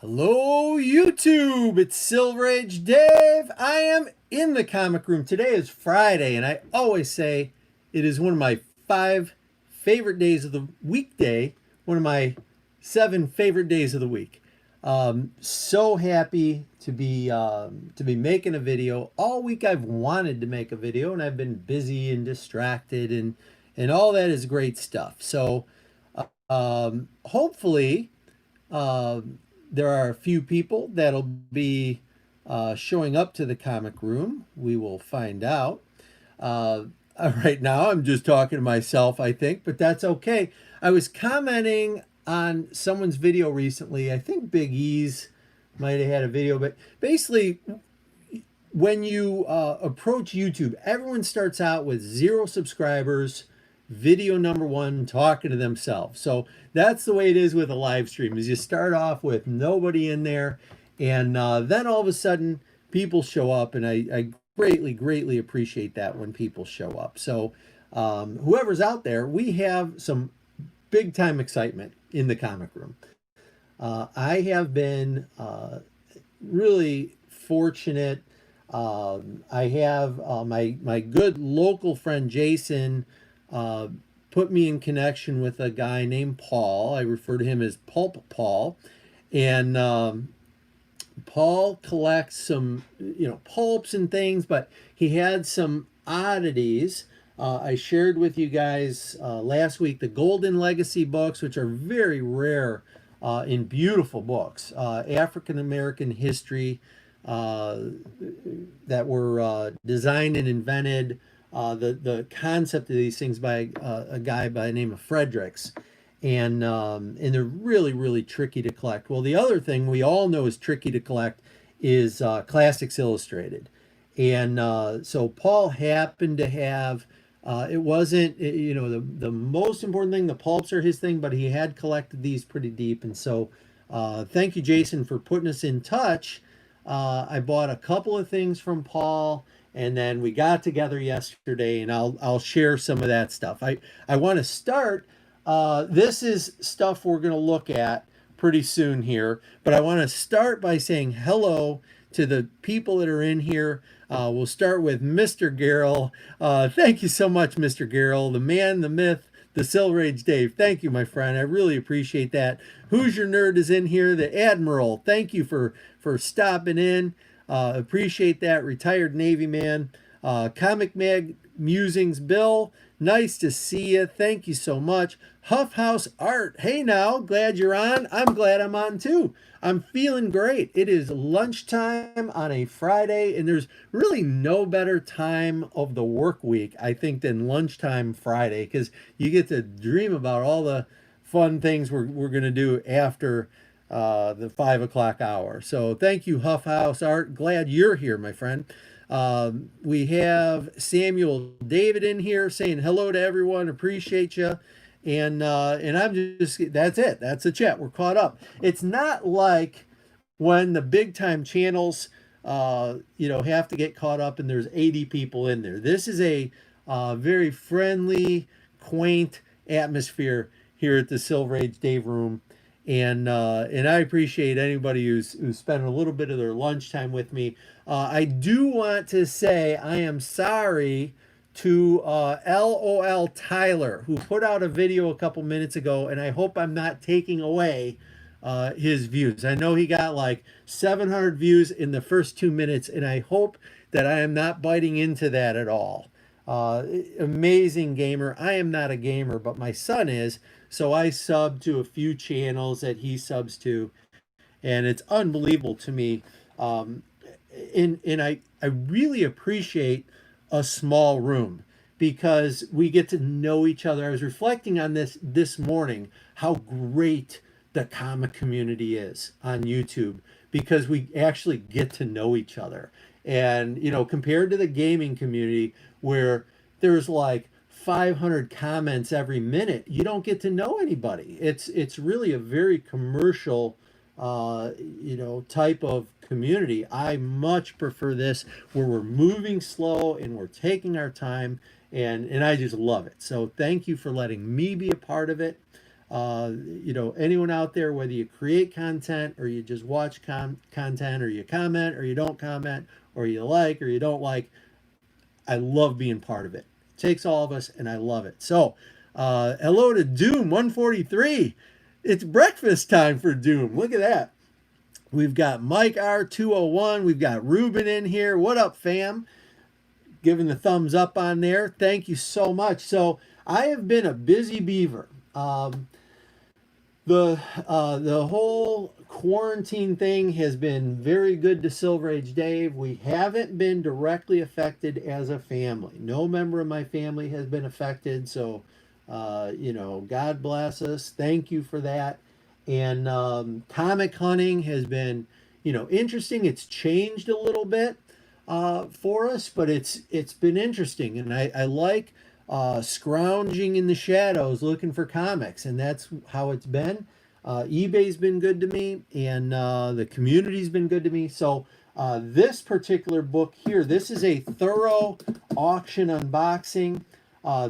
Hello, YouTube. It's Silver Age Dave. I am in the comic room. Today is Friday, and I always say it is one of my 5 favorite days of the weekday, one of my 7 favorite days of the week. So happy to be making a video. All week I've wanted to make a video, and I've been busy and distracted, and all that is great stuff. So hopefully. There are a few people that'll be showing up to the comic room. We will find out. Uh, right now, I'm just talking to myself, I think, but that's okay. I was commenting on someone's video recently. I think Big E's might have had a video, but basically, when you approach YouTube, everyone starts out with 0 subscribers, video number one, talking to themselves. So that's the way it is with a live stream. Is you start off with nobody in there, and then all of a sudden people show up, and I greatly appreciate that when people show up. So whoever's out there, we have some big time excitement in the comic room. I have been really fortunate. I have my good local friend Jason uh, put me in connection with a guy named Paul. I refer to him as Pulp Paul, and Paul collects some pulps and things, but he had some oddities. I shared with you guys last week the Golden Legacy books, which are very rare and beautiful books, African American history uh, that were designed and invented. The concept of these things by a guy by the name of Fredericks, and they're really tricky to collect. Well, the other thing we all know is tricky to collect is Classics Illustrated, and so Paul happened to have. It wasn't, the most important thing. The pulps are his thing, but he had collected these pretty deep, and so thank you, Jason, for putting us in touch. I bought a couple of things from Paul, and then we got together yesterday, and I'll share some of that stuff. I want to start. This is stuff we're going to look at pretty soon here, but I want to start by saying hello to the people that are in here. We'll start with Mr. Garrell. Thank you so much, Mr. Garrell, the man, the myth, the Silver Age Dave. Thank you, my friend. I really appreciate that. Who's Your Nerd is in here. The Admiral. Thank you for stopping in. Appreciate that. Retired Navy man. Comic Mag Musings Bill. Nice to see you. Thank you so much. Huff House Art. Hey now, glad you're on. I'm glad I'm on too. I'm feeling great. It is lunchtime on a Friday, and there's really no better time of the work week, I think, than lunchtime Friday, because you get to dream about all the fun things we're going to do after the 5 o'clock hour. So thank you, Huff House Art. Glad you're here, my friend. We have Samuel David in here saying hello to everyone. Appreciate you. And I'm just, that's it. That's the chat. We're caught up. It's not like when the big time channels, have to get caught up and there's 80 people in there. This is a very friendly, quaint atmosphere here at the Silver Age Dave Room. And I appreciate anybody who's spent a little bit of their lunchtime with me. I do want to say I am sorry to LOL Tyler, who put out a video a couple minutes ago, and I hope I'm not taking away his views. I know he got like 700 views in the first 2 minutes, and I hope that I am not biting into that at all. Amazing gamer. I am not a gamer, but my son is, so I sub to a few channels that he subs to, and it's unbelievable to me. And I really appreciate a small room because we get to know each other. I was reflecting on this morning, how great the comic community is on YouTube, because we actually get to know each other. And compared to the gaming community, where there's like 500 comments every minute, you don't get to know anybody. It's really a very commercial type of community. I much prefer this, where we're moving slow and we're taking our time, and I just love it. So thank you for letting me be a part of it. Anyone out there, whether you create content or you just watch content or you comment or you don't comment or you like or you don't like, I love being part of it. It takes all of us, and I love it. So, hello to Doom 143. It's breakfast time for Doom. Look at that. We've got Mike R201. We've got Ruben in here. What up, fam? Giving the thumbs up on there. Thank you so much. So, I have been a busy beaver. The whole quarantine thing has been very good to Silver Age Dave. We haven't been directly affected as a family. No member of my family has been affected. So, God bless us. Thank you for that. And comic hunting has been, interesting. It's changed a little bit for us, but it's been interesting, and I like scrounging in the shadows looking for comics, and that's how it's been. eBay's been good to me, and the community's been good to me. So this particular book here, this is a Thoro auction unboxing.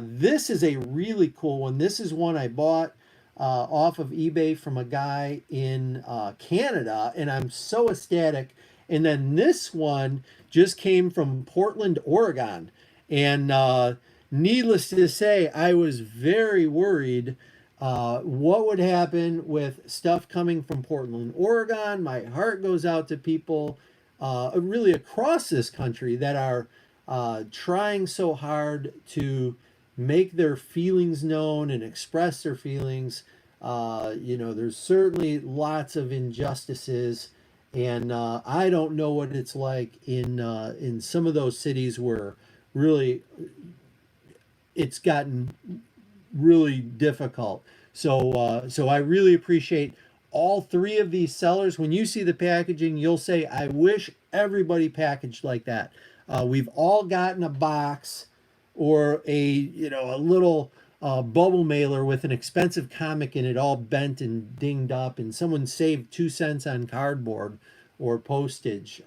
This is a really cool one. This is one I bought off of eBay from a guy in Canada, and I'm so ecstatic. And then this one just came from Portland, Oregon. And needless to say, I was very worried what would happen with stuff coming from Portland, Oregon. My heart goes out to people really across this country that are trying so hard to make their feelings known and express their feelings. There's certainly lots of injustices, and I don't know what it's like in some of those cities where really it's gotten really difficult. So I really appreciate all three of these sellers. When you see the packaging, you'll say, "I wish everybody packaged like that." We've all gotten a box or a little bubble mailer with an expensive comic in it, all bent and dinged up, and someone saved 2 cents on cardboard or postage.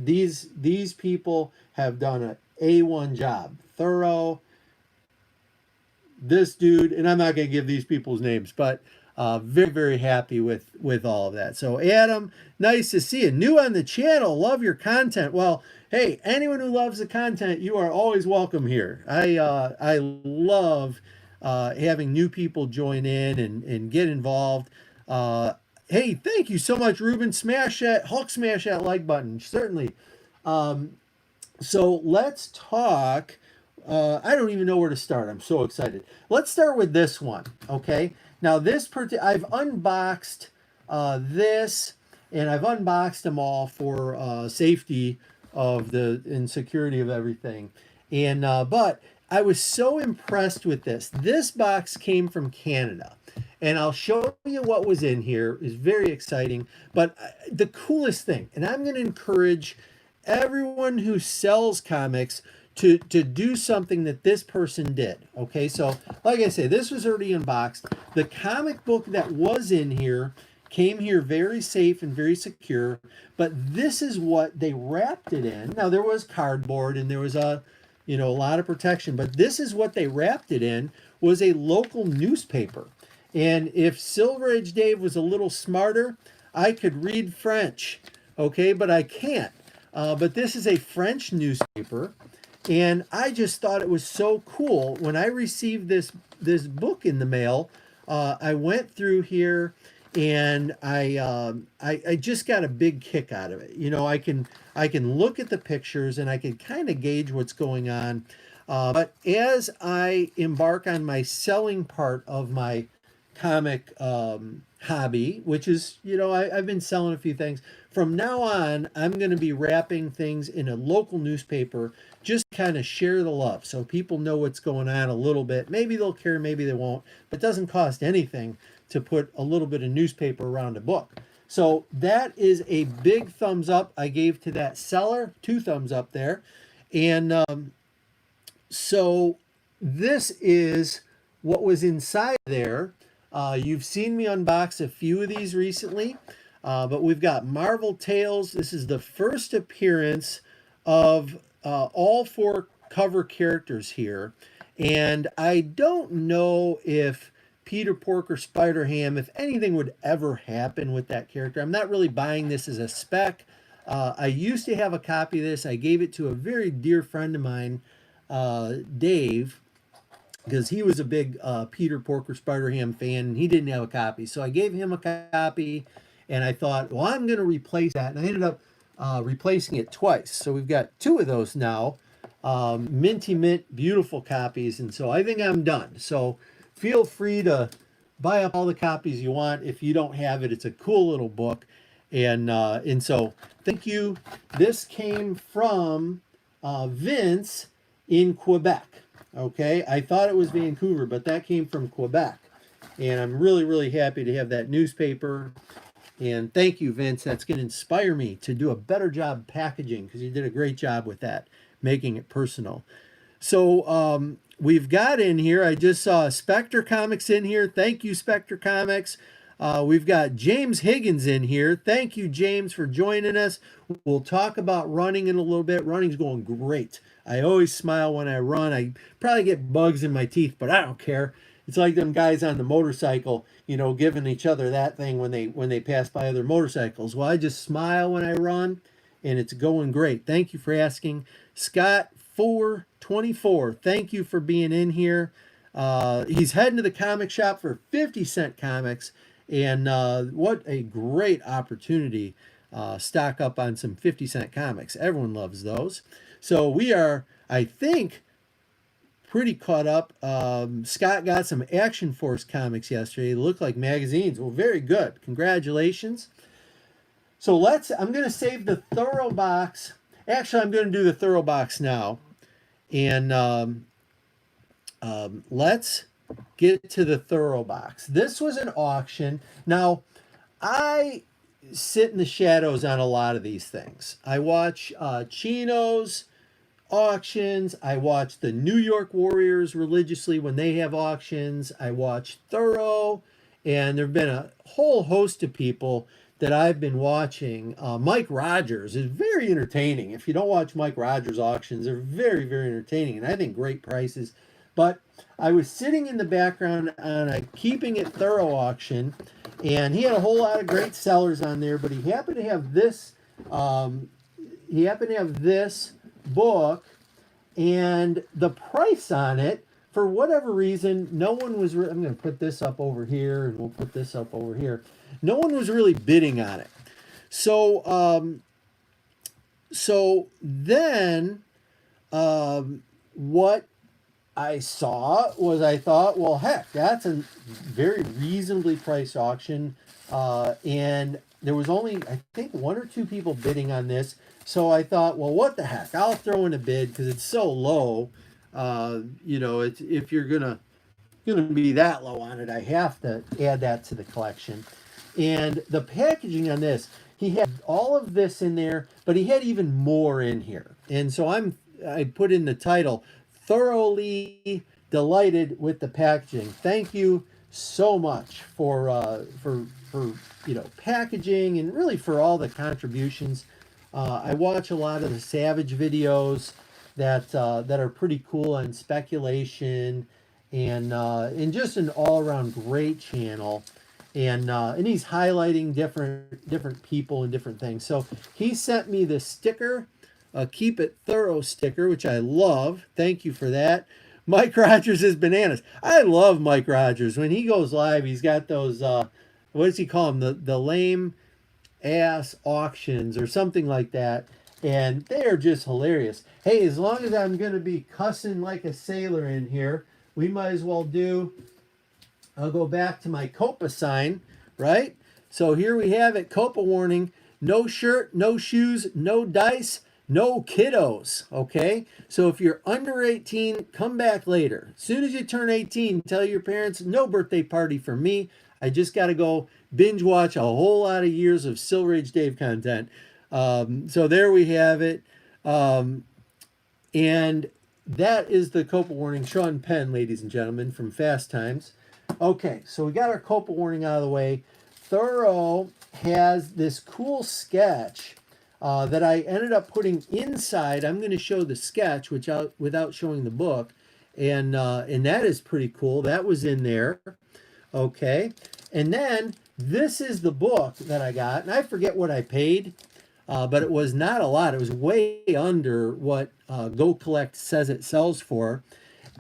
These people have done an A1 job. Thorough. This dude, and I'm not going to give these people's names, but very, very happy with all of that. So Adam, nice to see you. New on the channel, love your content. Well, hey, anyone who loves the content, you are always welcome here. I love having new people join in and get involved. Hey, thank you so much, Ruben. Smash that like button, certainly. So let's talk. I don't even know where to start. I'm so excited. Let's start with this one, okay? Now, I've unboxed this, and I've unboxed them all for safety and security of everything. And but I was so impressed with this. This box came from Canada, and I'll show you what was in here. It's very exciting. But the coolest thing, and I'm going to encourage everyone who sells comics to do something that this person did. Okay, so like I say, this was already unboxed. The comic book that was in here came here very safe and very secure, but this is what they wrapped it in. Now there was cardboard and there was a lot of protection, but this is what they wrapped it in, was a local newspaper. And if Silver Age Dave was a little smarter, I could read French, okay, but I can't. But this is a French newspaper. And I just thought it was so cool. When I received this book in the mail, I went through here and I just got a big kick out of it. I can look at the pictures and I can kind of gauge what's going on. But as I embark on my selling part of my comic hobby, which is, I've been selling a few things. From now on, I'm going to be wrapping things in a local newspaper, just kind of share the love so people know what's going on a little bit. Maybe they'll care, maybe they won't, but it doesn't cost anything to put a little bit of newspaper around a book. So that is a big thumbs up I gave to that seller, 2 thumbs up there. And so this is what was inside there. You've seen me unbox a few of these recently. But we've got Marvel Tales. This is the first appearance of all 4 cover characters here. And I don't know if Peter Porker Spider-Ham, if anything would ever happen with that character. I'm not really buying this as a spec. I used to have a copy of this. I gave it to a very dear friend of mine, Dave, because he was a big Peter Porker Spider-Ham fan, and he didn't have a copy. So I gave him a copy, and I thought, well, I'm going to replace that. And I ended up replacing it twice. So we've got two of those now. Minty mint, beautiful copies. And so I think I'm done. So feel free to buy up all the copies you want. If you don't have it, it's a cool little book. And so thank you. This came from Vince in Quebec. Okay, I thought it was Vancouver, but that came from Quebec. And I'm really, really happy to have that newspaper. And thank you, Vince. That's going to inspire me to do a better job packaging, because you did a great job with that, making it personal. So we've got in here, I just saw Spectre Comics in here. Thank you, Spectre Comics. We've got James Higgins in here. Thank you, James, for joining us. We'll talk about running in a little bit. Running's going great. I always smile when I run. I probably get bugs in my teeth, but I don't care. It's like them guys on the motorcycle, you know, giving each other that thing when they pass by other motorcycles. Well, I just smile when I run, and it's going great. Thank you for asking. Scott 424, thank you for being in here. He's heading to the comic shop for 50-cent comics, and what a great opportunity. Stock up on some 50-cent comics. Everyone loves those. So we are, I think, pretty caught up. Scott got some Action Force comics yesterday. They look like magazines. Well, very good. Congratulations. So I'm going to save the Thoro box. Actually, I'm going to do the Thoro box now. And let's get to the Thoro box. This was an auction. Now, I sit in the shadows on a lot of these things. I watch Chino's auctions. I watch the New York Warriors religiously when they have auctions. I watch Thoro, and there have been a whole host of people that I've been watching. Mike Rogers is very entertaining. If you don't watch Mike Rogers auctions, they're very, very entertaining, and I think great prices. But I was sitting in the background on a Keeping It Thoro auction, and he had a whole lot of great sellers on there, but he happened to have this book, and the price on it, for whatever reason, no one was I'm going to put this up over here, and we'll put this up over here. No one was really bidding on it. So then what I saw was, I thought, well, heck, that's a very reasonably priced auction. And there was only, I think, one or two people bidding on this. So I thought, well, what the heck? I'll throw in a bid because it's so low. You know, if you're gonna be that low on it, I have to add that to the collection. And the packaging on this, he had all of this in there, but he had even more in here. And so I put in the title, Thoroughly Delighted with the Packaging. Thank you so much for you know, packaging, and really for all the contributions. I watch a lot of the Savage videos that are pretty cool on speculation, and just an all-around great channel. And he's highlighting different people and different things. So he sent me the sticker, a Keep It Thoro sticker, which I love. Thank you for that. Mike Rogers is bananas. I love Mike Rogers. When he goes live, he's got those, what does he call them? The lame ass auctions or something like that. And they are just hilarious. Hey, as long as I'm going to be cussing like a sailor in here, we might as well do, I'll go back to my COPA sign, right? So here we have it, COPA warning, no shirt, no shoes, no dice, no kiddos, okay? So if you're under 18, come back later. As soon as you turn 18, tell your parents, no birthday party for me. I just got to go binge watch a whole lot of years of Silver Age Dave content. So there we have it. And that is the COPA warning. Sean Penn, ladies and gentlemen, from Fast Times. Okay, so we got our COPA warning out of the way. Thoro has this cool sketch that I ended up putting inside. I'm going to show the sketch without showing the book. And that is pretty cool. That was in there. Okay. And then this is the book that I got, and I forget what I paid, but it was not a lot. It was way under what Go Collect says it sells for.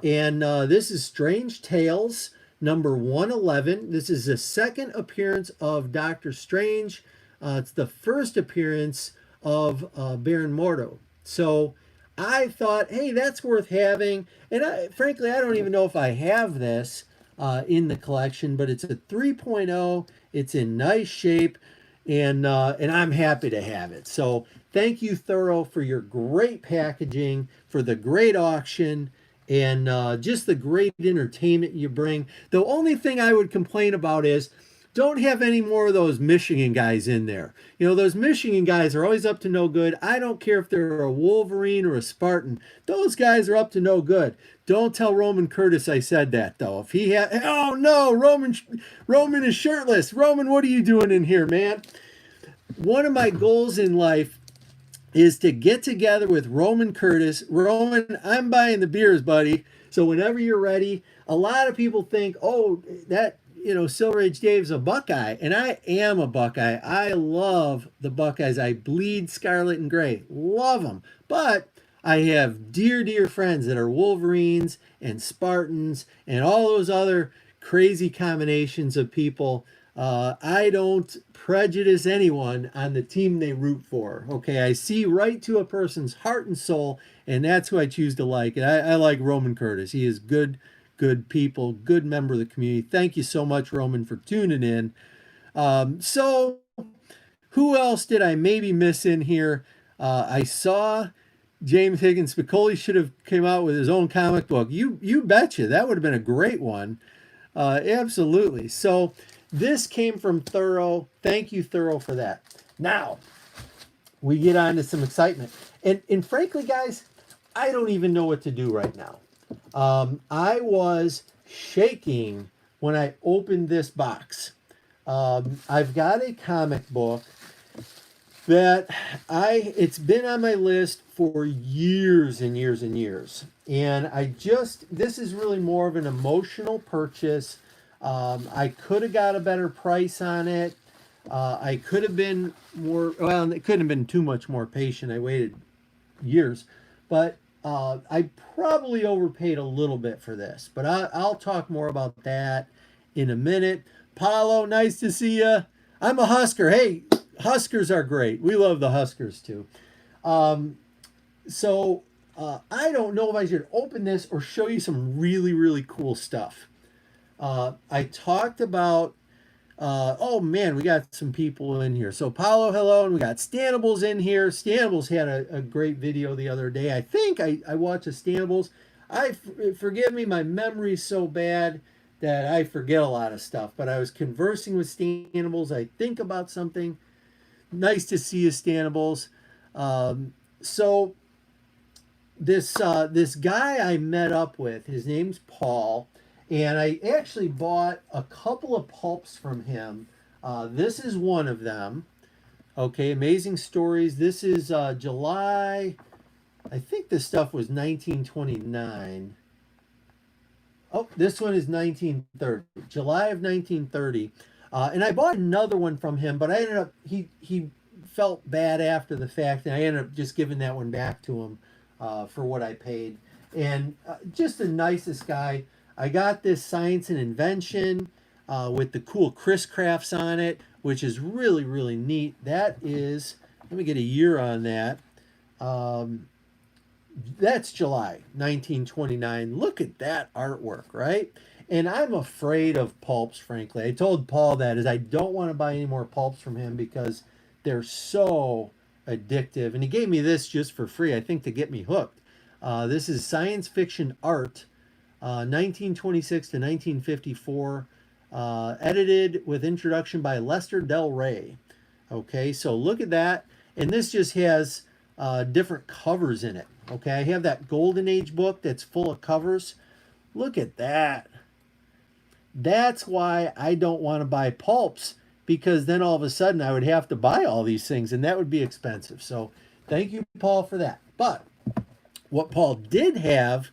And this is Strange Tales number 111. This is the second appearance of Doctor Strange. It's the first appearance of Baron Mordo. So I thought, hey, that's worth having. And frankly, I don't even know if I have this in the collection, but it's a 3.0. It's in nice shape, and I'm happy to have it. So thank you, Thoro, for your great packaging, for the great auction, and just the great entertainment you bring. The only thing I would complain about is don't have any more of those Michigan guys in there. You know, those Michigan guys are always up to no good. I don't care if they're a Wolverine or a Spartan. Those guys are up to no good. Don't tell Roman Curtis I said that, though. If he had, oh no, Roman is shirtless. Roman, what are you doing in here, man? One of my goals in life is to get together with Roman Curtis. Roman, I'm buying the beers, buddy. So whenever you're ready, a lot of people think, oh, that, Silver Age Dave's a Buckeye. And I am a Buckeye. I love the Buckeyes. I bleed scarlet and gray. Love them. But I have dear, dear friends that are Wolverines and Spartans and all those other crazy combinations of people. I don't prejudice anyone on the team they root for. Okay, I see right to a person's heart and soul, and that's who I choose to like. And I like Roman Curtis. He is good people, good member of the community. Thank you so much, Roman, for tuning in. So who else did I maybe miss in here? I saw James Higgins Spicoli should have came out with his own comic book. You betcha. That would have been a great one. Absolutely. So this came from Thoro. Thank you, Thoro, for that. Now, we get on to some excitement. And frankly, guys, I don't even know what to do right now. I was shaking when I opened this box. I've got a comic book that it's been on my list for years and years and years. And this is really more of an emotional purchase. I could have got a better price on it. I could have been it couldn't have been too much more patient. I waited years. But I probably overpaid a little bit for this. But I'll talk more about that in a minute. Paulo, nice to see you. I'm a Husker. Hey, Huskers are great. We love the Huskers too. So I don't know if I should open this or show you some really, really cool stuff. I talked about, oh man, we got some people in here. So Paulo, hello, and we got Stanables in here. Stanables had a great video the other day. I think I watched the Stanables. Forgive me, my memory's so bad that I forget a lot of stuff. But I was conversing with Stanables. I think about something. Nice to see you, Stanables. So this guy I met up with, his name's Paul. And I actually bought a couple of pulps from him. This is one of them. Okay, Amazing Stories. This is July. I think this stuff was 1929. Oh, this one is 1930. July of 1930. And I bought another one from him, but I ended up, he felt bad after the fact, and I ended up just giving that one back to him for what I paid. And just the nicest guy. I got this Science and Invention with the cool Chris crafts on it, which is really, really neat. That is, let me get a year on that. That's July 1929. Look at that artwork, right? And I'm afraid of pulps, frankly. I told Paul that is I don't want to buy any more pulps from him because they're so addictive. And he gave me this just for free, I think, to get me hooked. This is science fiction art. 1926 to 1954, edited with introduction by Lester Del Rey. Okay, so look at that. And this just has different covers in it. Okay, I have that Golden Age book that's full of covers. Look at that. That's why I don't want to buy pulps, because then all of a sudden I would have to buy all these things, and that would be expensive. So thank you, Paul, for that. But what Paul did have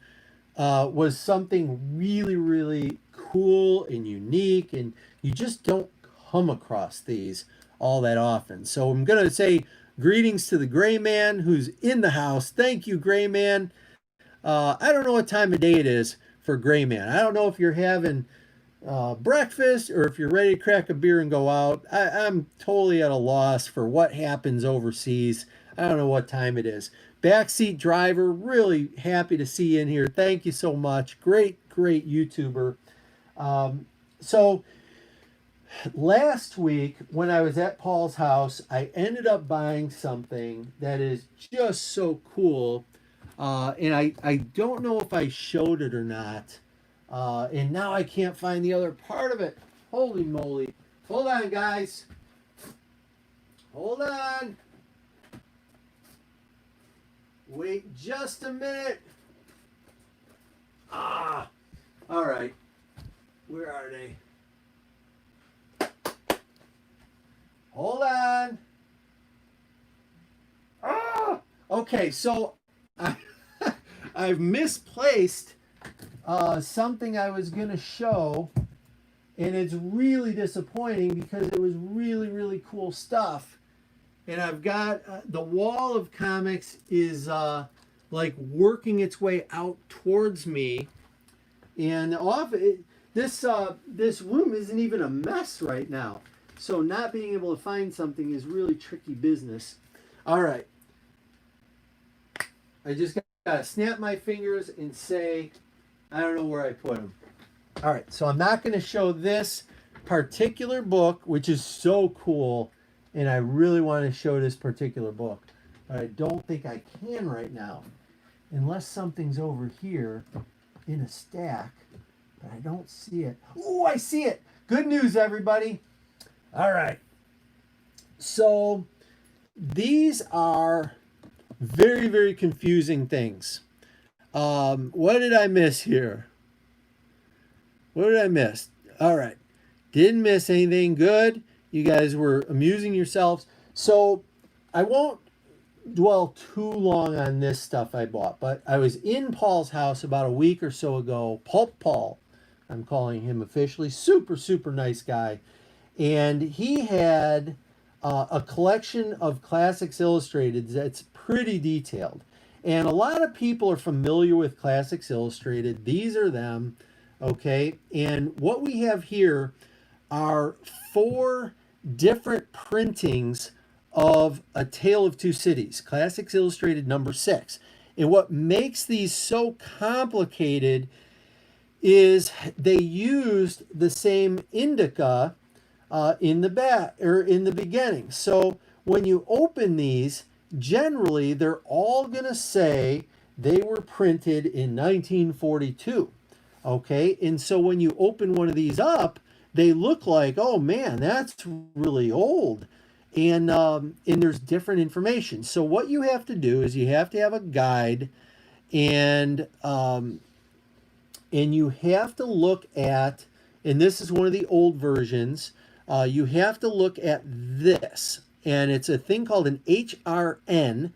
was something really, really cool and unique, and you just don't come across these all that often. So I'm going to say greetings to the Gray Man who's in the house. Thank you, Gray Man. I don't know what time of day it is for Gray Man. I don't know if you're having breakfast or if you're ready to crack a beer and go out. I'm totally at a loss for what happens overseas. I don't know what time it is. Backseat driver, really happy to see you in here. Thank you so much. Great YouTuber. So last week when I was at Paul's house, I ended up buying something that is just so cool. And I don't know if I showed it or not. And now I can't find the other part of it. Holy moly. Hold on, guys. Hold on. Wait just a minute. All right. Where are they? Hold on. Okay, so I've misplaced something I was going to show, and it's really disappointing because it was really cool stuff. And I've got the wall of comics is like working its way out towards me, and this room isn't even a mess right now. So not being able to find something is really tricky business. All right, I just gotta snap my fingers and say, I don't know where I put them. All right, so I'm not going to show this particular book, which is so cool, and I really want to show this particular book, but I don't think I can right now, unless something's over here in a stack, but I don't see it. Oh, I see it. Good news, everybody. All right. So these are very confusing things. What did I miss here? What did I miss? All right. Didn't miss anything. Good. You guys were amusing yourselves. So I won't dwell too long on this stuff I bought, but I was in Paul's house about a week or so ago. Pulp Paul, I'm calling him officially. Super nice guy. And he had a collection of Classics Illustrated that's pretty detailed. And a lot of people are familiar with Classics Illustrated. These are them, okay? And what we have here are 4 different printings of A Tale of Two Cities, Classics Illustrated number 6. And what makes these so complicated is they used the same indica in the beginning. So when you open these, generally they're all going to say they were printed in 1942. Okay, and so when you open one of these up, they look like, oh man, that's really old. And there's different information. So what you have to do is you have to have a guide, and you have to look at, and this is one of the old versions, you have to look at this. And it's a thing called an HRN,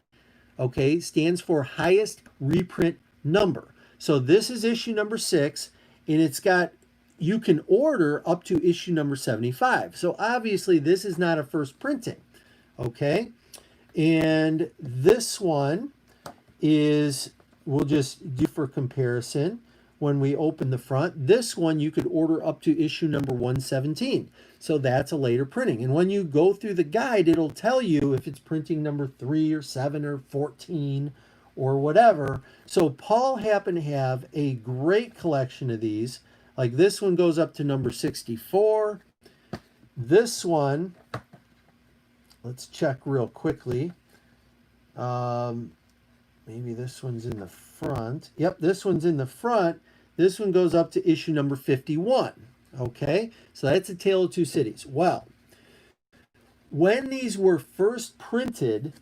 okay, stands for highest reprint number. So this is issue number 6, and it's got, you can order up to issue number 75. So obviously this is not a first printing, okay? And this one is, we'll just do for comparison when we open the front. This one you could order up to issue number 117. So that's a later printing. And when you go through the guide, it'll tell you if it's printing number 3 or 7 or 14 or whatever. So Paul happened to have a great collection of these. Like this one goes up to number 64. This one, let's check real quickly. Maybe this one's in the front. Yep, this one's in the front. This one goes up to issue number 51. Okay, so that's A Tale of Two Cities. Well, when these were first printed,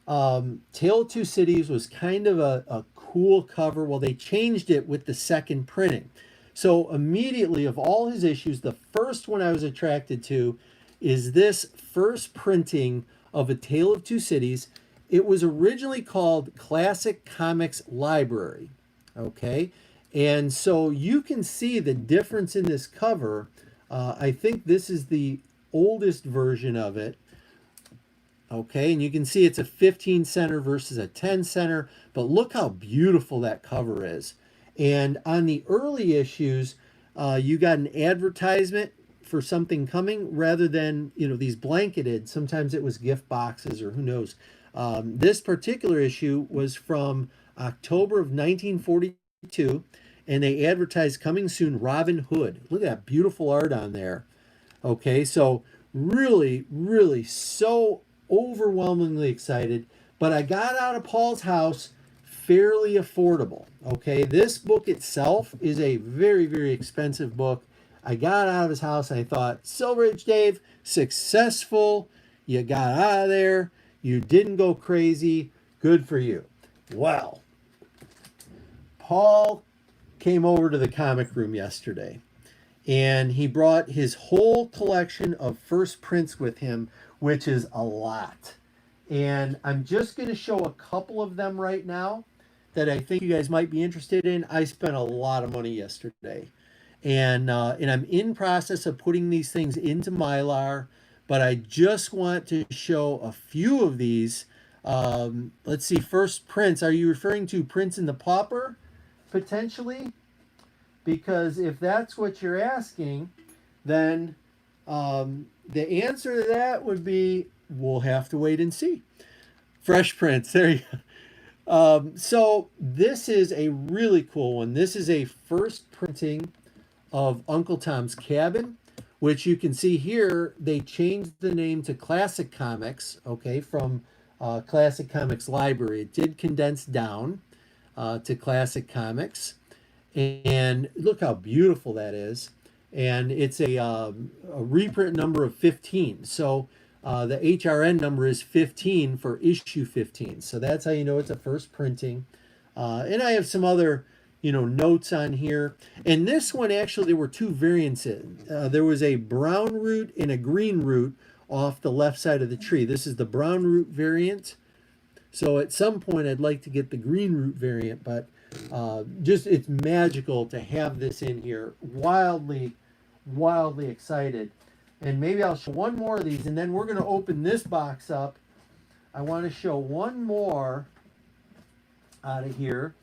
Tale of Two Cities was kind of a cool cover. Well, they changed it with the second printing. So immediately, of all his issues, the first one I was attracted to is this first printing of A Tale of Two Cities. It was originally called Classic Comics Library, okay? And so you can see the difference in this cover. I think this is the oldest version of it. Okay, and you can see it's a 15 center versus a 10 center, but look how beautiful that cover is. And on the early issues, you got an advertisement for something coming rather than, these blanketed. Sometimes it was gift boxes or who knows. This particular issue was from October of 1942, and they advertised coming soon Robin Hood. Look at that beautiful art on there. Okay, so really, really so overwhelmingly excited. But I got out of Paul's house fairly affordable. Okay, this book itself is a very, very expensive book. I got out of his house and I thought, Silver Age Dave, successful. You got out of there. You didn't go crazy. Good for you. Well, Paul came over to the comic room yesterday, and he brought his whole collection of first prints with him, which is a lot. And I'm just going to show a couple of them right now that I think you guys might be interested in. I spent a lot of money yesterday. And I'm in process of putting these things into Mylar, but I just want to show a few of these. Let's see, first prints. Are you referring to Prince and the Pauper, potentially? Because if that's what you're asking, then the answer to that would be we'll have to wait and see. Fresh prints, there you go. So this is a really cool one. This is a first printing of Uncle Tom's Cabin, which you can see here. They changed the name to Classic Comics, okay, from Classic Comics Library. It did condense down to Classic Comics. And look how beautiful that is. And it's a reprint number of 15. So the HRN number is 15 for issue 15. So that's how you know it's a first printing. And I have some other, notes on here. And this one, actually, there were two variants in. There was a brown root and a green root off the left side of the tree. This is the brown root variant. So at some point, I'd like to get the green root variant, but just it's magical to have this in here. Wildly excited. And maybe I'll show one more of these, and then we're going to open this box up. I want to show one more out of here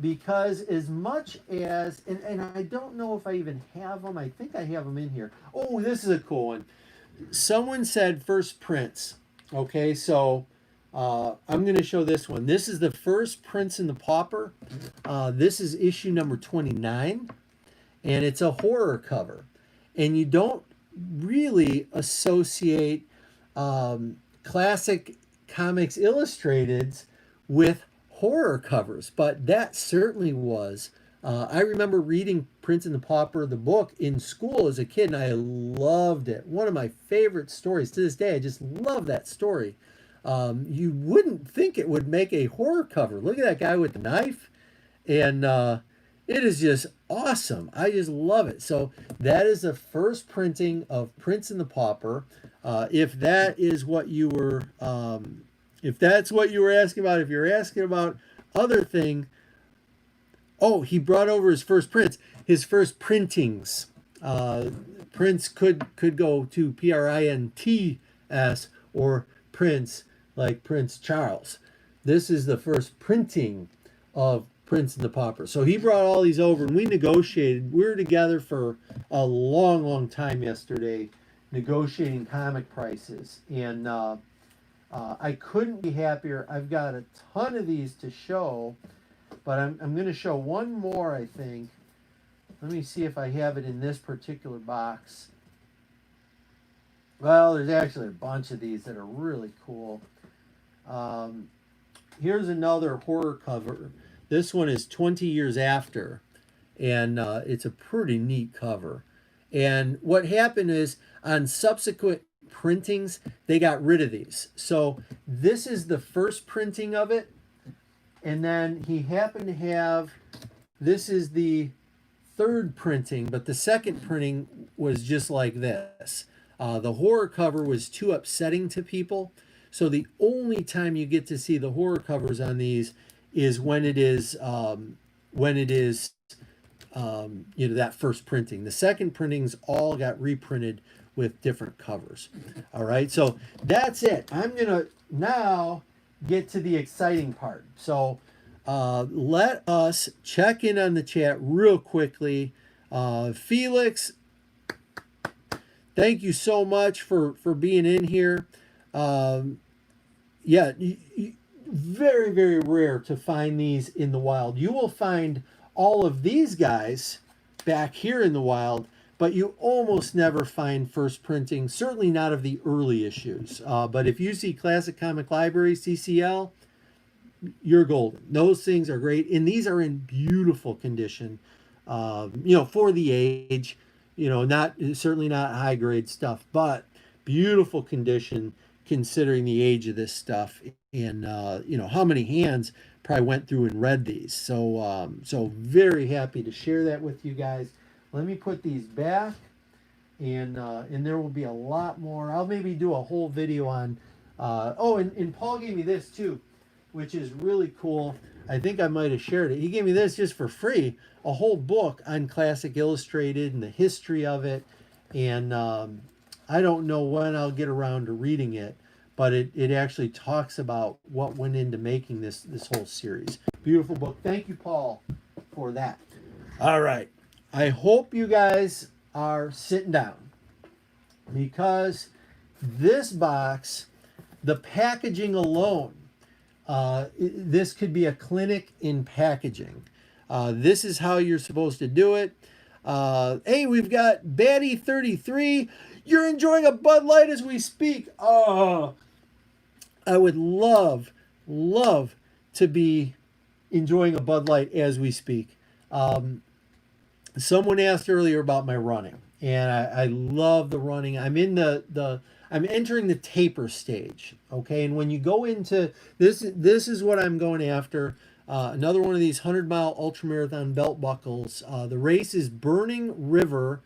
because as much as, and I don't know if I even have them. I think I have them in here. Oh, this is a cool one. Someone said first prints. Okay, so I'm going to show this one. This is the first Prince and the Pauper. This is issue number 29, and it's a horror cover. And you don't really associate Classic Comics Illustrateds with horror covers, but that certainly was. I remember reading Prince and the Pauper, the book, in school as a kid, and I loved it. One of my favorite stories to this day. I just love that story. You wouldn't think it would make a horror cover. Look at that guy with the knife. And it is just awesome. I just love it. So that is the first printing of Prince and the Pauper. If that is what you were, if that's what you were asking about, if you're asking about other thing, oh, he brought over his first prints, his first printings. Prince could go to Prints or Prince, like Prince Charles. This is the first printing of Prince and the Pauper. So he brought all these over, and we negotiated. We were together for a long, long time yesterday, negotiating comic prices. And I couldn't be happier. I've got a ton of these to show, but I'm going to show one more, I think. Let me see if I have it in this particular box. Well, there's actually a bunch of these that are really cool. Here's another horror cover. This one is 20 years after, and it's a pretty neat cover. And what happened is, on subsequent printings, they got rid of these. So this is the first printing of it, and then he happened to have, this is the third printing, but the second printing was just like this. The horror cover was too upsetting to people, so the only time you get to see the horror covers on these is when it is when it is that first printing. The second printings all got reprinted with different covers. All right, so that's it. I'm gonna now get to the exciting part. So let us check in on the chat real quickly. Felix, thank you so much for being in here. Um, yeah, very, very rare to find these in the wild. You will find all of these guys back here in the wild, but you almost never find first printing, certainly not of the early issues. But if you see Classic Comic Library, CCL, you're golden. Those things are great, and these are in beautiful condition. For the age, not certainly not high grade stuff, but beautiful condition considering the age of this stuff, and how many hands probably went through and read these. So very happy to share that with you guys. Let me put these back, and there will be a lot more. I'll maybe do a whole video on. And Paul gave me this too, which is really cool. I think I might have shared it. He gave me this just for free, a whole book on Classic Illustrated and the history of it. And I don't know when I'll get around to reading it, but it actually talks about what went into making this whole series. Beautiful book. Thank you, Paul, for that. All right. I hope you guys are sitting down, because this box, the packaging alone, this could be a clinic in packaging. This is how you're supposed to do it. Hey, we've got Batty33. You're enjoying a Bud Light as we speak. Oh, I would love to be enjoying a Bud Light as we speak. Someone asked earlier about my running, and I love the running. I'm in I'm entering the taper stage. Okay, and when you go into this is what I'm going after. Another one of these 100-mile ultramarathon belt buckles. The race is Burning River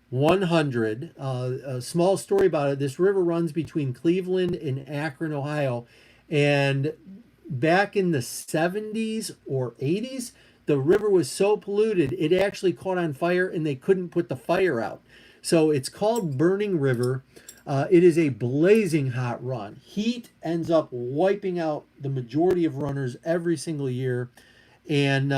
100. A small story about it. This river runs between Cleveland and Akron, Ohio, and back in the 70s or 80s, the river was so polluted it actually caught on fire, and they couldn't put the fire out. So it's called Burning River. It is a blazing hot run. Heat ends up wiping out the majority of runners every single year. And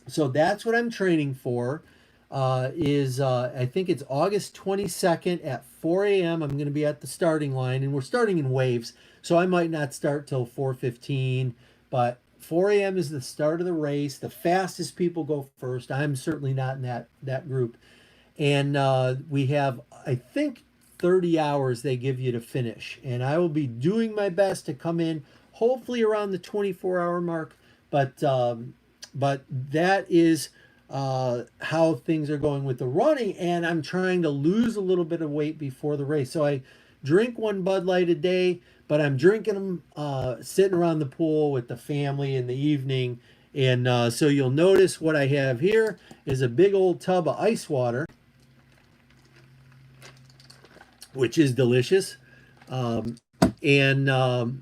so that's what I'm training for. I think it's August 22nd at 4 a.m. I'm going to be at the starting line, and we're starting in waves, so I might not start till 4:15, but 4 a.m. is the start of the race. The fastest people go first. I'm certainly not in that group. And we have, I think, 30 hours they give you to finish. And I will be doing my best to come in hopefully around the 24-hour mark. But that is how things are going with the running. And I'm trying to lose a little bit of weight before the race. So I drink one Bud Light a day, but I'm drinking them sitting around the pool with the family in the evening. And so you'll notice what I have here is a big old tub of ice water, which is delicious. I'm in the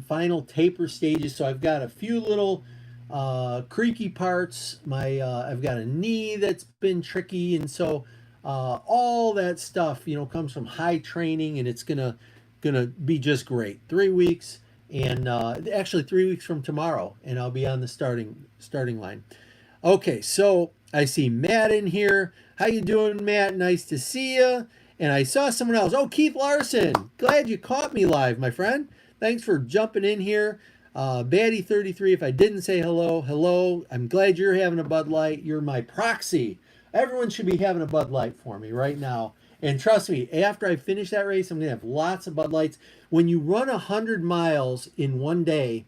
final taper stages, so I've got a few little creaky parts. I've got a knee that's been tricky, and so all that stuff comes from high training, and it's gonna be just great. 3 weeks, and actually 3 weeks from tomorrow, and I'll be on the starting line. Okay, so I see Matt in here. How you doing, Matt? Nice to see you. And I saw someone else. Oh, Keith Larson. Glad you caught me live, my friend. Thanks for jumping in here. Batty33, if I didn't say hello, hello. I'm glad you're having a Bud Light. You're my proxy. Everyone should be having a Bud Light for me right now. And trust me, after I finish that race, I'm going to have lots of Bud Lights. When you run 100 miles in one day,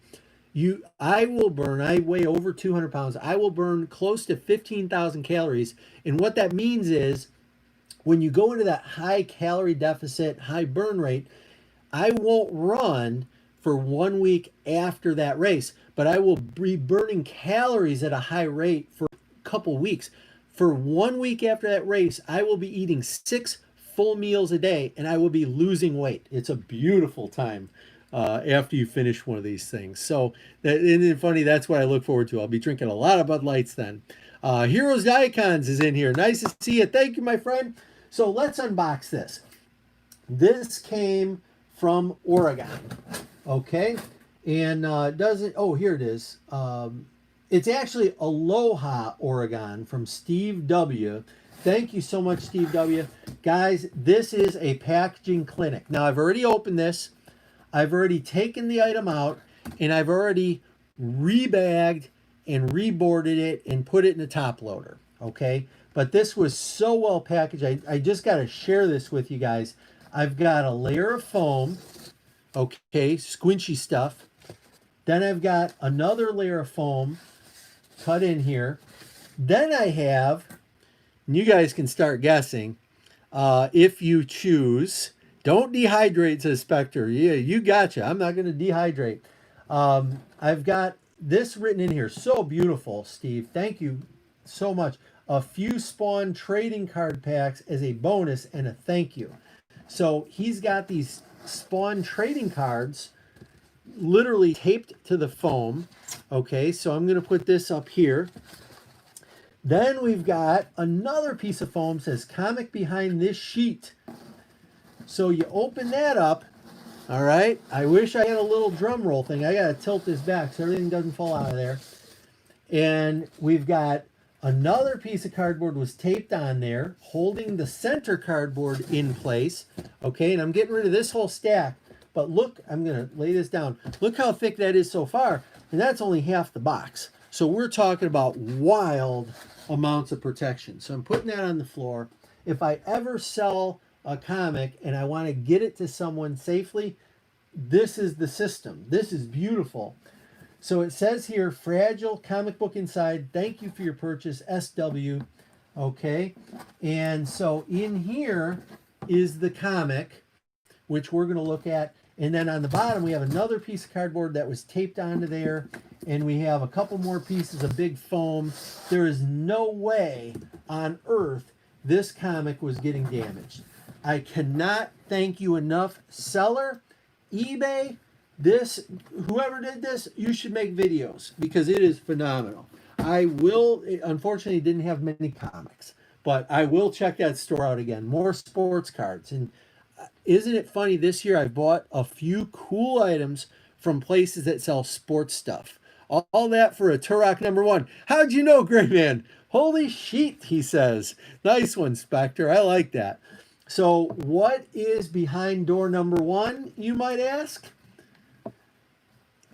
I weigh over 200 pounds. I will burn close to 15,000 calories. And what that means is, when you go into that high calorie deficit, high burn rate, I won't run for 1 week after that race, but I will be burning calories at a high rate for a couple weeks. For 1 week after that race, I will be eating 6 full meals a day, and I will be losing weight. It's a beautiful time. after you finish one of these things. So, isn't it funny? That's what I look forward to. I'll be drinking a lot of Bud Lights then. Heroes Icons is in here. Nice to see you. Thank you, my friend. So let's unbox this. This came from Oregon. Okay. And doesn't, oh, here it is. It's actually Aloha, Oregon from Steve W. Thank you so much, Steve W. Guys, this is a packaging clinic. Now, I've already opened this. I've already taken the item out, and I've already rebagged and reboarded it and put it in a top loader. Okay? But this was so well packaged. I just got to share this with you guys. I've got a layer of foam. Okay, squinchy stuff. Then I've got another layer of foam cut in here. Then I have, and you guys can start guessing, if you choose, don't dehydrate, says Spectre. Yeah, you gotcha. I'm not going to dehydrate. I've got this written in here. So beautiful, Steve. Thank you so much. A few Spawn trading card packs as a bonus and a thank you. So he's got these Spawn trading cards literally taped to the foam. Okay, so I'm going to put this up here. Then we've got another piece of foam, says comic behind this sheet. So you open that up. All right, I wish I had a little drum roll thing. I got to tilt this back so everything doesn't fall out of there. And we've got another piece of cardboard was taped on there, holding the center cardboard in place. Okay, and I'm getting rid of this whole stack. But look, I'm going to lay this down. Look how thick that is so far. And that's only half the box. So we're talking about wild amounts of protection. So I'm putting that on the floor. If I ever sell a comic and I want to get it to someone safely, this is the system. This is beautiful. So it says here, fragile comic book inside. Thank you for your purchase, SW. Okay. And so in here is the comic, which we're going to look at. And then on the bottom, we have another piece of cardboard that was taped onto there. And we have a couple more pieces of big foam. There is no way on earth this comic was getting damaged. I cannot thank you enough, seller, eBay, this, whoever did this, you should make videos because it is phenomenal. I will, unfortunately, didn't have many comics, but I will check that store out again. More sports cards. And isn't it funny, this year I bought a few cool items from places that sell sports stuff. All that for a Turok #1. How'd you know, Gray Man? Holy shit, he says. Nice one, Spectre. I like that. So what is behind door #1, you might ask?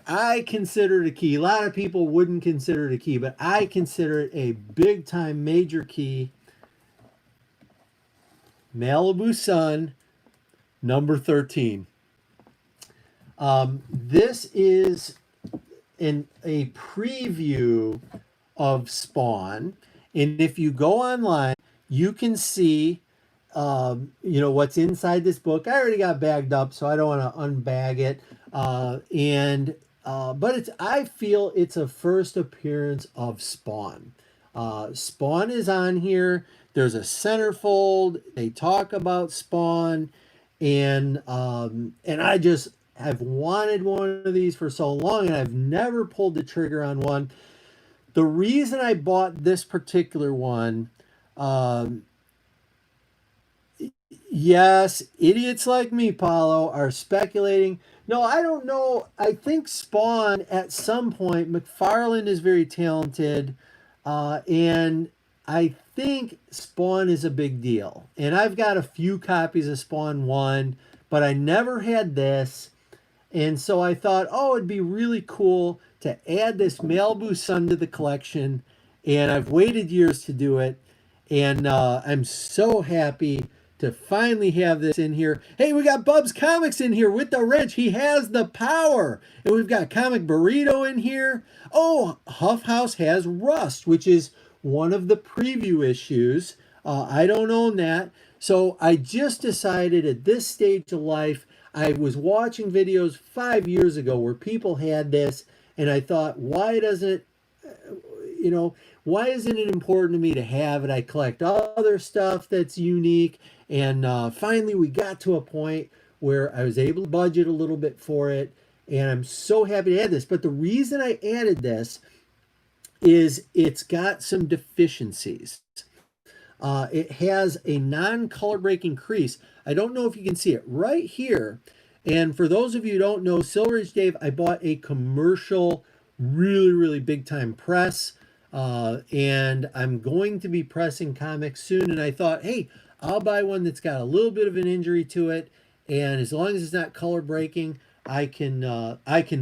I consider it a key. A lot of people wouldn't consider it a key, but I consider it a big-time major key. Malibu Sun, number 13. This is a preview of Spawn. And if you go online, you can see what's inside this book. I already got bagged up, so I don't want to unbag it. But I feel it's a first appearance of Spawn. Spawn is on here. There's a centerfold. They talk about Spawn, and I just have wanted one of these for so long, and I've never pulled the trigger on one. The reason I bought this particular one, yes, idiots like me, Paulo, are speculating. No, I don't know. I think Spawn, at some point, McFarlane is very talented, and I think Spawn is a big deal. And I've got a few copies of Spawn 1, but I never had this. And so I thought, oh, it'd be really cool to add this Malibu Sun to the collection. And I've waited years to do it. And I'm so happy to finally have this in here. Hey, we got Bub's Comics in here with the wrench. He has the power. And we've got Comic Burrito in here. Oh, Huff House has Rust, which is one of the preview issues. I don't own that. So I just decided at this stage of life, I was watching videos 5 years ago where people had this, and I thought, why isn't it important to me to have it? I collect other stuff that's unique, and finally we got to a point where I was able to budget a little bit for it, and I'm so happy to add this. But the reason I added this is it's got some deficiencies. It has a non-color breaking crease. I don't know if you can see it right here. And for those of you who don't know, Silver Age Dave, I bought a commercial, really big time press. And I'm going to be pressing comics soon. And I thought, hey, I'll buy one that's got a little bit of an injury to it. And as long as it's not color breaking, I can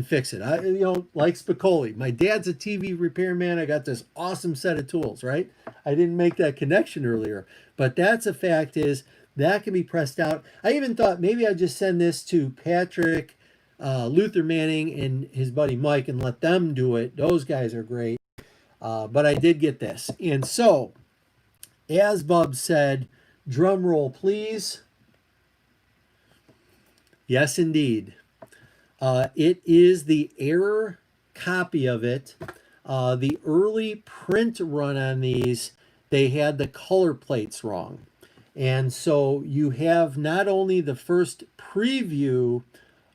fix it. Like Spicoli. My dad's a TV repairman. I got this awesome set of tools, right? I didn't make that connection earlier, but that's a fact is that can be pressed out. I even thought maybe I'd just send this to Patrick, Luther Manning, and his buddy Mike and let them do it. Those guys are great. But I did get this. And so, as Bub said, drum roll, please. Yes, indeed. It is the error copy of it. The early print run on these, they had the color plates wrong. And so you have not only the first preview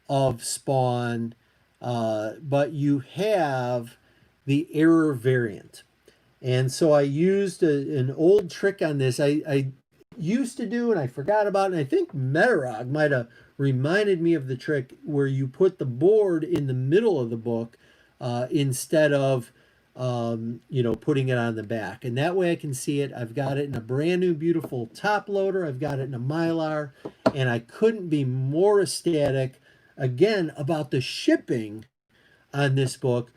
of Spawn, but you have the error variant. And so I used an old trick on this. I used to do, and I forgot about it. And I think Metarog might have reminded me of the trick where you put the board in the middle of the book instead of putting it on the back. And that way I can see it. I've got it in a brand new beautiful top loader. I've got it in a Mylar, and I couldn't be more ecstatic again about the shipping on this book,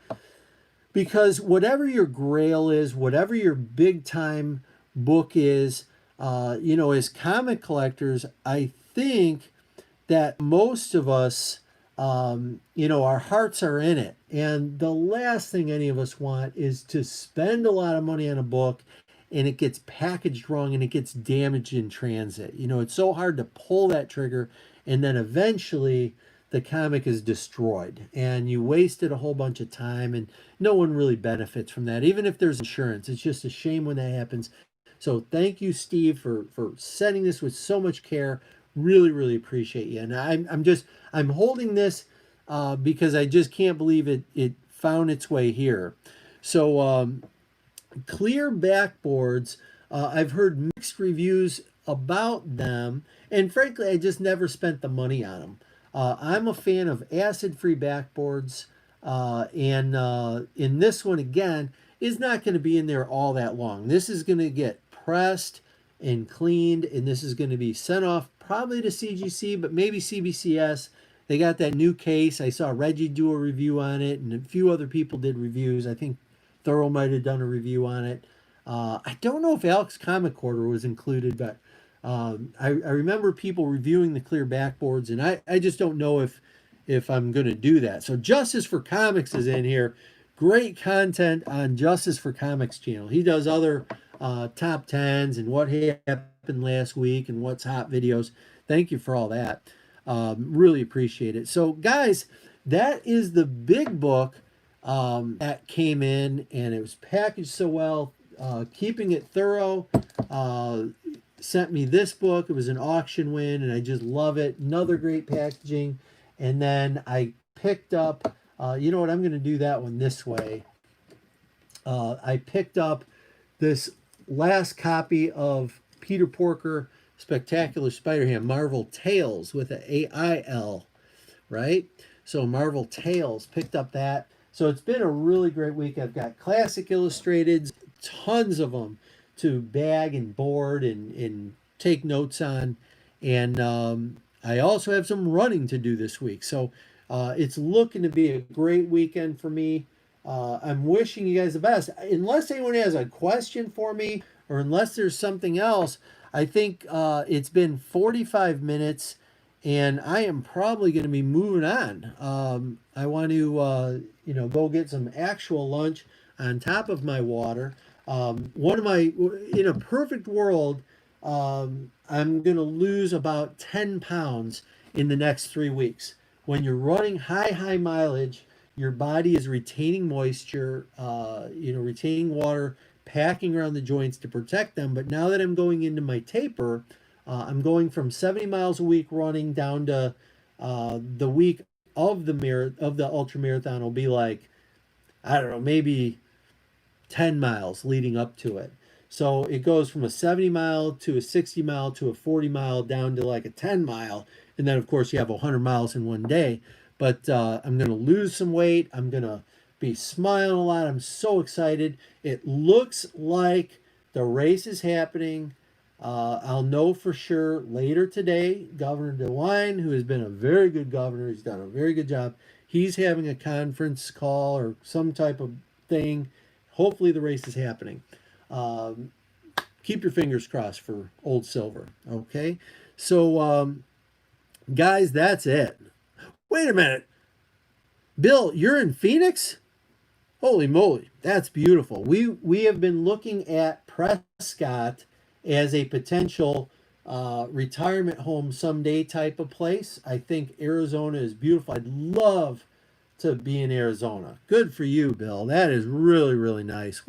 because whatever your grail is, whatever your big time book is, as comic collectors, I think that most of us, our hearts are in it. And the last thing any of us want is to spend a lot of money on a book and it gets packaged wrong and it gets damaged in transit. It's so hard to pull that trigger, and then eventually the comic is destroyed and you wasted a whole bunch of time, and no one really benefits from that. Even if there's insurance, it's just a shame when that happens. So thank you, Steve, for setting this with so much care. Really appreciate you. And I'm holding this because I just can't believe it found its way here. So clear backboards, I've heard mixed reviews about them, and frankly I just never spent the money on them. I'm a fan of acid-free backboards, and in this one again is not going to be in there all that long. This is going to get pressed and cleaned, and this is going to be sent off probably to CGC, but maybe CBCS. They got that new case. I saw Reggie do a review on it, and a few other people did reviews. I think Thoro might have done a review on it. I don't know if Alex Comic Quarter was included, but I remember people reviewing the clear backboards, and I just don't know if I'm going to do that. So Justice for Comics is in here. Great content on Justice for Comics channel. He does other top 10s and what happened last week and what's hot videos. Thank you for all that. Really appreciate it. So guys, that is the big book that came in, and it was packaged so well. Keeping It Thorough sent me this book. It was an auction win, and I just love it. Another great packaging. And then I picked up, you know what, I'm going to do that one this way. I picked up this last copy of Peter Porker Spectacular Spider-Ham Marvel Tales with an AIL, right? So Marvel Tales, picked up that. So it's been a really great week. I've got classic illustrateds, tons of them to bag and board and take notes on. And I also have some running to do this week. So it's looking to be a great weekend for me. I'm wishing you guys the best. Unless anyone has a question for me, or unless there's something else, I think it's been 45 minutes, and I am probably going to be moving on. I want to, go get some actual lunch on top of my water. In a perfect world, I'm going to lose about 10 pounds in the next 3 weeks. When you're running high mileage, your body is retaining moisture, retaining water, packing around the joints to protect them. But now that I'm going into my taper, I'm going from 70 miles a week running down to the week of the ultra marathon will be like, I don't know, maybe 10 miles leading up to it. So it goes from a 70 mile to a 60 mile to a 40 mile down to like a 10 mile. And then, of course, you have 100 miles in one day. But I'm going to lose some weight. I'm going to be smiling a lot. I'm so excited. It looks like the race is happening. I'll know for sure later today. Governor DeWine, who has been a very good governor, he's done a very good job. He's having a conference call or some type of thing. Hopefully the race is happening. Um, Keep your fingers crossed for Old Silver. Okay. So, guys, that's it. Wait a minute. Bill, you're in Phoenix? Holy moly, that's beautiful. We have been looking at Prescott as a potential retirement home someday type of place. I think Arizona is beautiful. I'd love to be in Arizona. Good for you, Bill. That is really, really nice.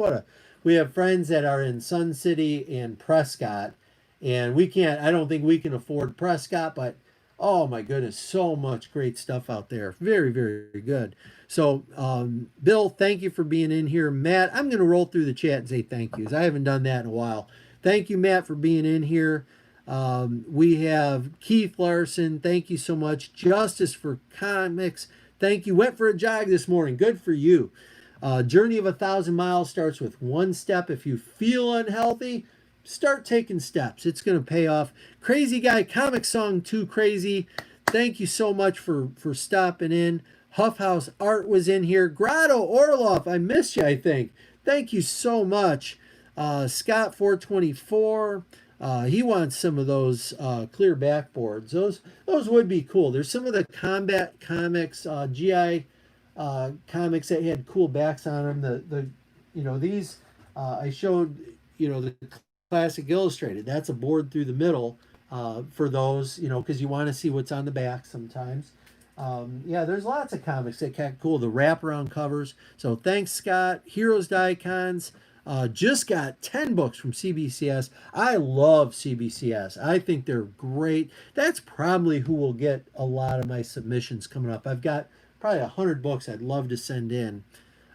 We have friends that are in Sun City and Prescott, and I don't think we can afford Prescott, but oh my goodness, so much great stuff out there. Very, very good. So, Bill, thank you for being in here. Matt, I'm going to roll through the chat and say thank yous. I haven't done that in a while. Thank you, Matt, for being in here. We have Keith Larson. Thank you so much. Justice for Comics. Thank you. Went for a jog this morning. Good for you. Journey of 1,000 miles starts with one step. If you feel unhealthy, start taking steps. It's going to pay off. Crazy Guy Comic Song Too Crazy. Thank you so much for stopping in. Huff House Art was in here. Grotto Orloff, I missed you, I think. Thank you so much. Scott 424. He wants some of those clear backboards. Those would be cool. There's some of the combat comics, GI comics that had cool backs on them. These I showed. The classic illustrated. That's a board through the middle for those. Because you want to see what's on the back sometimes. Yeah, there's lots of comics that get cool. The wraparound covers. So thanks, Scott. Heroes to Icons. Just got 10 books from CBCS. I love CBCS. I think they're great. That's probably who will get a lot of my submissions coming up. I've got probably 100 books I'd love to send in.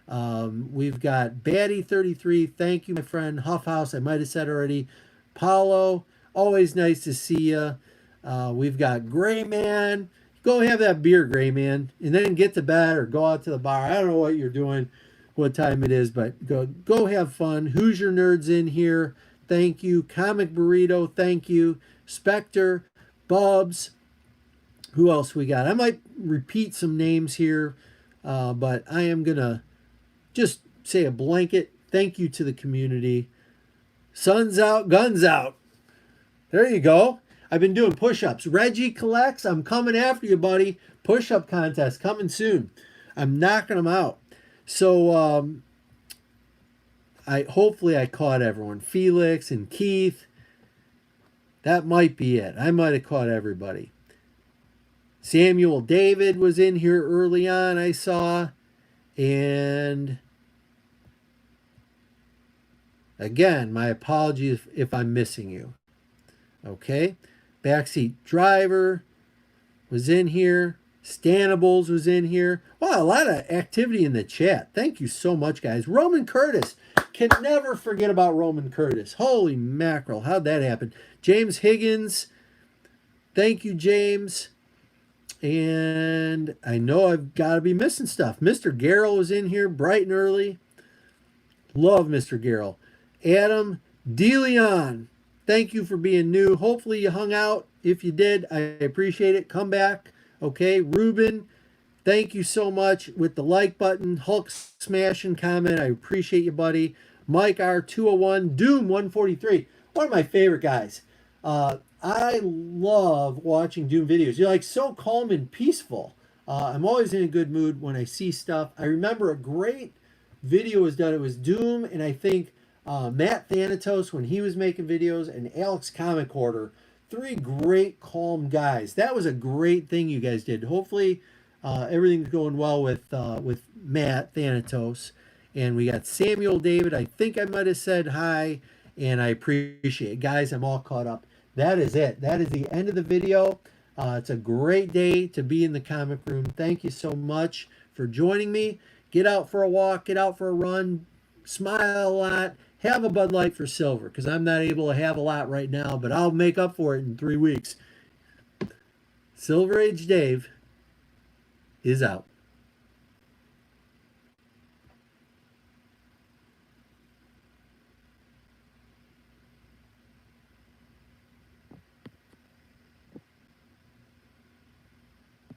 We've got Batty33. Thank you, my friend. Huff House, I might have said already. Paulo, always nice to see you. We've got Gray Man. Go have that beer, Gray Man, and then get to bed or go out to the bar. I don't know what you're doing, what time it is, but go have fun. Hoosier Nerds in here. Thank you. Comic Burrito, thank you. Spectre, Bubs. Who else we got? I might repeat some names here, but I am going to just say a blanket thank you to the community. Sun's out, guns out. There you go. I've been doing push-ups. Reggie Collects, I'm coming after you, buddy. Push-up contest coming soon. I'm knocking them out. So hopefully I caught everyone. Felix and Keith. That might be it. I might have caught everybody. Samuel David was in here early on, I saw. And again, my apologies if I'm missing you. Okay. Backseat Driver was in here. Stanables was in here. Wow, a lot of activity in the chat. Thank you so much, guys. Roman Curtis. Can never forget about Roman Curtis. Holy mackerel. How'd that happen? James Higgins. Thank you, James. And I know I've got to be missing stuff. Mr. Garrell was in here bright and early. Love Mr. Garrell. Adam DeLeon. Thank you for being new. Hopefully you hung out. If you did, I appreciate it. Come back. Okay, Ruben, thank you so much with the like button. Hulk smashing comment. I appreciate you, buddy. Mike R201. Doom 143. One of my favorite guys. I love watching Doom videos. You're like so calm and peaceful. I'm always in a good mood when I see stuff. I remember a great video was done. It was Doom and I think Matt Thanatos when he was making videos, and Alex Comic Order. 3 great, calm guys. That was a great thing you guys did. Hopefully, everything's going well with Matt Thanatos. And we got Samuel David. I think I might have said hi, and I appreciate it. Guys, I'm all caught up. that is it. That is the end of the video. It's a great day to be in the comic room. Thank you so much for joining me. Get out for a walk, get out for a run, smile a lot, have a Bud Light for Silver, because I'm not able to have a lot right now, but I'll make up for it in 3 weeks. Silver Age Dave is out.